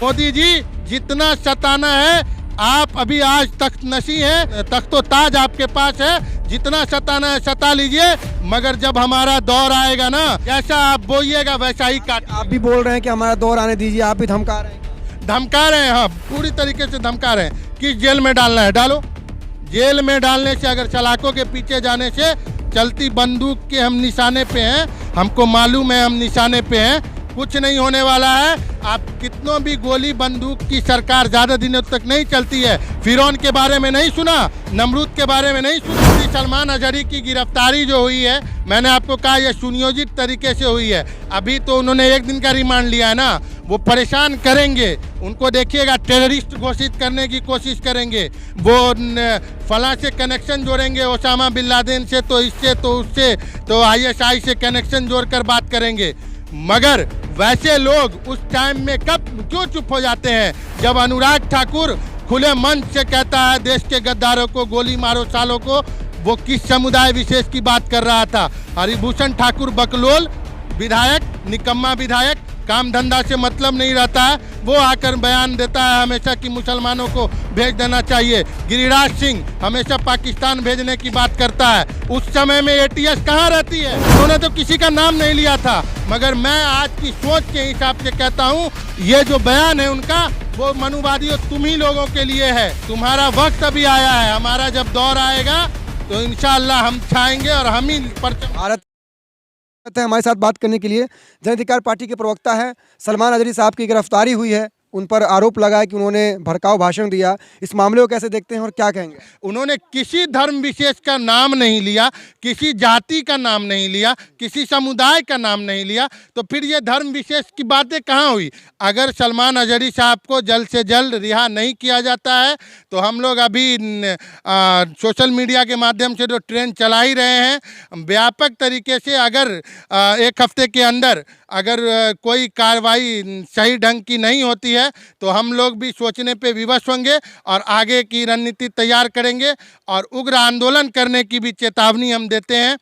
मोदी जी जितना सताना है, आप अभी आज तख्त नशी हैं, तख्तो ताज आपके पास है, जितना सताना है सता लीजिए, मगर जब हमारा दौर आएगा ना, जैसा आप बोइएगा वैसा ही काट। आप भी बोल रहे हैं कि हमारा दौर आने दीजिए, आप भी धमका रहे हैं। धमका रहे हैं, हाँ पूरी तरीके से धमका रहे हैं। किस जेल में डालना है डालो। जेल में डालने से, अगर सलाखों के पीछे जाने से, चलती बंदूक के हम निशाने पे हैं, हमको मालूम है हम निशाने पे हैं, कुछ नहीं होने वाला है। आप कितनों भी गोली बंदूक की सरकार ज़्यादा दिनों तक नहीं चलती है। फिरौन के बारे में नहीं सुना, नमरूद के बारे में नहीं सुना। सलमान अजहरी की गिरफ्तारी जो हुई है, मैंने आपको कहा यह सुनियोजित तरीके से हुई है। अभी तो उन्होंने 1 दिन का रिमांड लिया है ना, वो परेशान करेंगे उनको, देखिएगा टेररिस्ट घोषित करने की कोशिश करेंगे, वो फलां से कनेक्शन जोड़ेंगे, ओसामा बिन लादेन से, तो इससे तो उससे, तो ISI से कनेक्शन जोड़कर बात करेंगे। मगर वैसे लोग उस टाइम में कब क्यों चुप हो जाते हैं, जब अनुराग ठाकुर खुले मंच से कहता है देश के गद्दारों को गोली मारो सालों को, वो किस समुदाय विशेष की बात कर रहा था। हरिभूषण ठाकुर बकलोल विधायक, निकम्मा विधायक, काम धंधा से मतलब नहीं रहता है, वो आकर बयान देता है हमेशा कि मुसलमानों को भेज देना चाहिए। गिरिराज सिंह हमेशा पाकिस्तान भेजने की बात करता है। उस समय में ATS कहाँ रहती है, उन्होंने तो किसी का नाम नहीं लिया था। मगर मैं आज की सोच के हिसाब से कहता हूँ, ये जो बयान है उनका, वो मनुवादियों तुम ही लोगों के लिए है। तुम्हारा वक्त अभी आया है, हमारा जब दौर आएगा तो इंशाअल्लाह हम छाएंगे और हम ही भारत है। हमारे साथ बात करने के लिए जन अधिकार पार्टी के प्रवक्ता है सलमान अजहरी साहब की गिरफ्तारी हुई है, उन पर आरोप लगा है कि उन्होंने भड़काऊ भाषण दिया। इस मामले को कैसे देखते हैं और क्या कहेंगे? उन्होंने किसी धर्म विशेष का नाम नहीं लिया, किसी जाति का नाम नहीं लिया, किसी समुदाय का नाम नहीं लिया, तो फिर ये धर्म विशेष की बातें कहाँ हुई। अगर सलमान अजहरी साहब को जल्द से जल्द रिहा नहीं किया जाता है तो हम लोग अभी सोशल मीडिया के माध्यम से जो ट्रेंड चला ही रहे हैं, व्यापक तरीके से अगर 1 हफ्ते के अंदर अगर कोई कार्रवाई सही ढंग की नहीं होती है तो हम लोग भी सोचने पे विवश होंगे और आगे की रणनीति तैयार करेंगे और उग्र आंदोलन करने की भी चेतावनी हम देते हैं।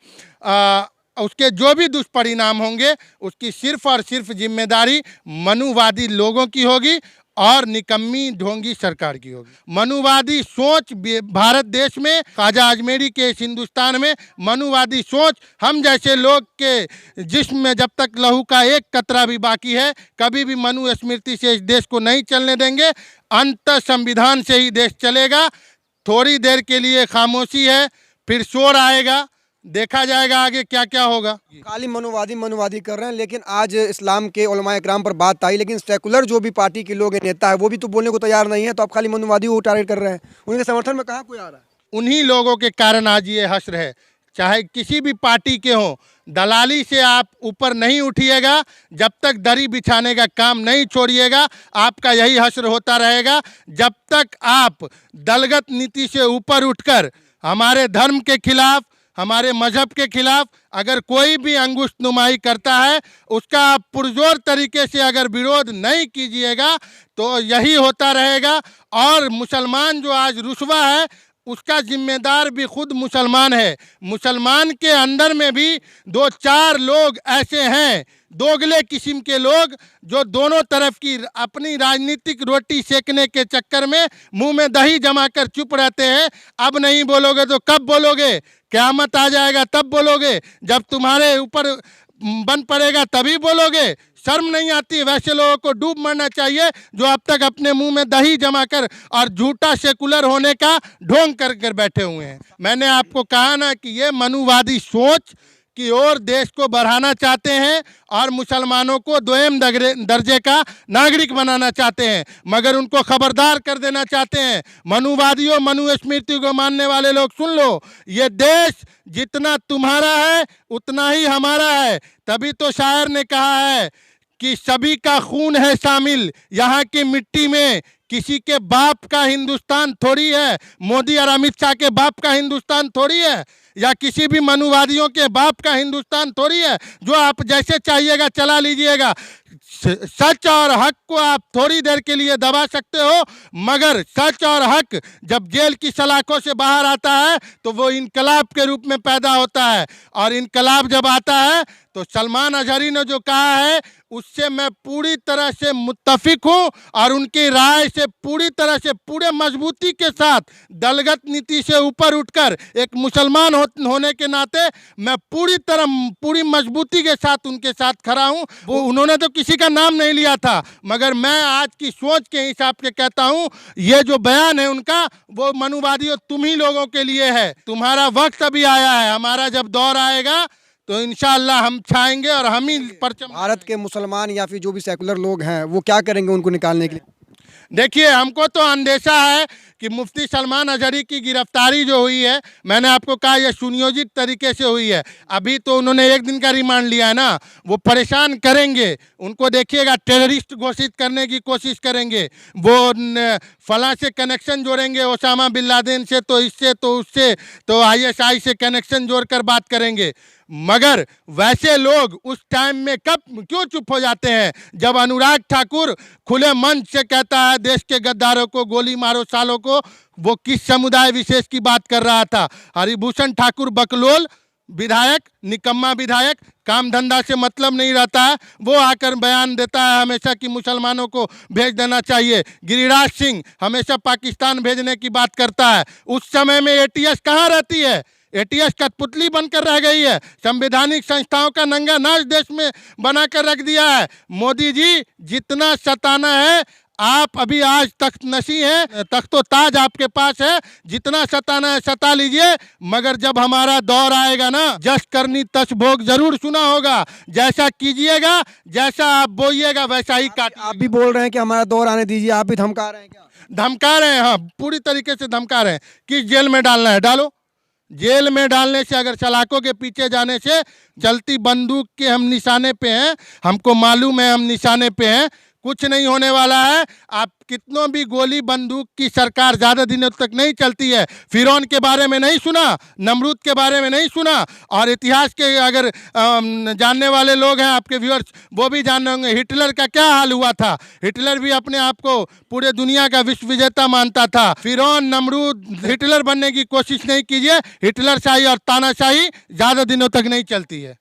उसके जो भी दुष्परिणाम होंगे उसकी सिर्फ और सिर्फ जिम्मेदारी मनुवादी लोगों की होगी और निकम्मी ढोंगी सरकार की होगी। मनुवादी सोच भारत देश में, ख्वाजा अजमेरी के इस हिंदुस्तान में मनुवादी सोच हम जैसे लोग के जिस्म में जब तक लहू का एक कतरा भी बाकी है, कभी भी मनु स्मृति से इस देश को नहीं चलने देंगे। अंत संविधान से ही देश चलेगा। थोड़ी देर के लिए खामोशी है, फिर शोर आएगा, देखा जाएगा आगे क्या क्या होगा। खाली मनुवादी कर रहे हैं, लेकिन आज इस्लाम के उलमाए इकराम पर बात आई, लेकिन सेकुलर जो भी पार्टी के लोग नेता है वो भी तो बोलने को तैयार नहीं है, तो आप खाली मनुवादी को टारगेट कर रहे हैं। उनके समर्थन में कहाँ कोई आ रहा है? उन्हीं लोगों के कारण आज ये हश्र है। चाहे किसी भी पार्टी के हों, दलाली से आप ऊपर नहीं उठिएगा, जब तक दरी बिछाने का काम नहीं छोड़िएगा आपका यही हश्र होता रहेगा। जब तक आप दलगत नीति से ऊपर उठकर हमारे धर्म के खिलाफ, हमारे मजहब के खिलाफ अगर कोई भी अंगुष्ठ नुमाई करता है, उसका आप पुरजोर तरीके से अगर विरोध नहीं कीजिएगा तो यही होता रहेगा। और मुसलमान जो आज रुसवा है, उसका जिम्मेदार भी खुद मुसलमान है। मुसलमान के अंदर में भी 2-4 लोग ऐसे हैं, दोगले किस्म के लोग, जो दोनों तरफ की अपनी राजनीतिक रोटी सेकने के चक्कर में मुंह में दही जमा कर चुप रहते हैं। अब नहीं बोलोगे तो कब बोलोगे? क़यामत आ जाएगा तब बोलोगे, जब तुम्हारे ऊपर बन पड़ेगा तभी बोलोगे। शर्म नहीं आती? वैसे लोगों को डूब मरना चाहिए जो अब तक अपने मुंह में दही जमा कर और झूठा सेकुलर होने का ढोंग कर कर बैठे हुए हैं। मैंने आपको कहा ना कि ये मनुवादी सोच की ओर देश को बढ़ाना चाहते हैं और मुसलमानों को दोयम दर्जे का नागरिक बनाना चाहते हैं, मगर उनको खबरदार कर देना चाहते हैं। मनुवादियों, मनुस्मृति को मानने वाले लोग सुन लो, ये देश जितना तुम्हारा है उतना ही हमारा है। तभी तो शायर ने कहा है कि सभी का खून है शामिल यहाँ की मिट्टी में, किसी के बाप का हिंदुस्तान थोड़ी है, मोदी और अमित शाह के बाप का हिंदुस्तान थोड़ी है, या किसी भी मनुवादियों के बाप का हिंदुस्तान थोड़ी है जो आप जैसे चाहिएगा चला लीजिएगा। सच और हक को आप थोड़ी देर के लिए दबा सकते हो, मगर सच और हक जब जेल की सलाखों से बाहर आता है तो वो इनकलाब के रूप में पैदा होता है। और इनकलाब जब आता है तो सलमान अजहरी ने जो कहा है उससे मैं पूरी तरह से मुत्तफिक हूं और उनकी राय से पूरी तरह से पूरे मजबूती के साथ दलगत नीति से ऊपर उठकर एक मुसलमान होने के नाते मैं पूरी मजबूती के साथ उनके साथ खड़ा हूं। वो उन्होंने तो किसी का नाम नहीं लिया था, मगर मैं आज की सोच के हिसाब से कहता हूं ये जो बयान है उनका, वो मनुवादियों तुम ही लोगों के लिए है। तुम्हारा वक्त अभी आया है, हमारा जब दौर आएगा तो इंशाअल्लाह हम छाएंगे और हम ही परचम। भारत के मुसलमान या फिर जो भी सेकुलर लोग हैं वो क्या करेंगे उनको निकालने के लिए? देखिए, हमको तो अंदेशा है कि मुफ्ती सलमान अजहरी की गिरफ्तारी जो हुई है, मैंने आपको कहा यह सुनियोजित तरीके से हुई है। अभी तो उन्होंने 1 दिन का रिमांड लिया है ना, वो परेशान करेंगे उनको। देखिएगा, टेररिस्ट घोषित करने की कोशिश करेंगे, वो फलां से कनेक्शन जोड़ेंगे ओसामा बिन लादेन से, तो इससे तो उससे, तो आईएसआई से कनेक्शन जोड़कर बात करेंगे। मगर वैसे लोग उस टाइम में क्यों चुप हो जाते हैं जब अनुराग ठाकुर खुले मंच से कहता है देश के गद्दारों को गोली मारो सालों को? वो किस समुदाय विशेष की बात कर रहा था? हरिभूषण ठाकुर बकलोल विधायक, निकम्मा विधायक, काम धंधा से मतलब नहीं रहता है, वो आकर बयान देता है हमेशा कि मुसलमानों को भेज देना चाहिए। गिरिराज सिंह हमेशा पाकिस्तान भेजने की बात करता है। उस समय में एटीएस कहाँ रहती है? एटीएस कठपुतली बनकर रह गई है। संवैधानिक संस्थाओं का नंगा नाच देश में बनाकर रख दिया है। मोदी जी, जितना सताना है आप अभी आज तख्त नशी हैं, तख्तो ताज आपके पास है, जितना सताना है सता लीजिए, मगर जब हमारा दौर आएगा ना, जस करनी तस भोग जरूर सुना होगा। जैसा कीजिएगा, जैसा आप बोइएगा वैसा ही काट। आप भी बोल रहे हैं कि हमारा दौर आने दीजिए, आप भी धमका रहे हैं क्या? धमका रहे हैं, हाँ, पूरी तरीके से धमका रहे हैं। किस जेल में डालना है डालो। जेल में डालने से, अगर सलाखों के पीछे जाने से, चलती बंदूक के हम निशाने पे हैं, हमको मालूम है हम निशाने पे हैं, कुछ नहीं होने वाला है। आप कितनों भी गोली बंदूक की सरकार ज़्यादा दिनों तक नहीं चलती है। फिरौन के बारे में नहीं सुना, नमरूद के बारे में नहीं सुना, और इतिहास के अगर जानने वाले लोग हैं आपके व्यूअर्स, वो भी जान रहे होंगे हिटलर का क्या हाल हुआ था। हिटलर भी अपने आप को पूरे दुनिया का विश्व विजेता मानता था। फिरौन, नमरूद, हिटलर बनने की कोशिश नहीं कीजिए। हिटलर शाही और तानाशाही ज़्यादा दिनों तक नहीं चलती है।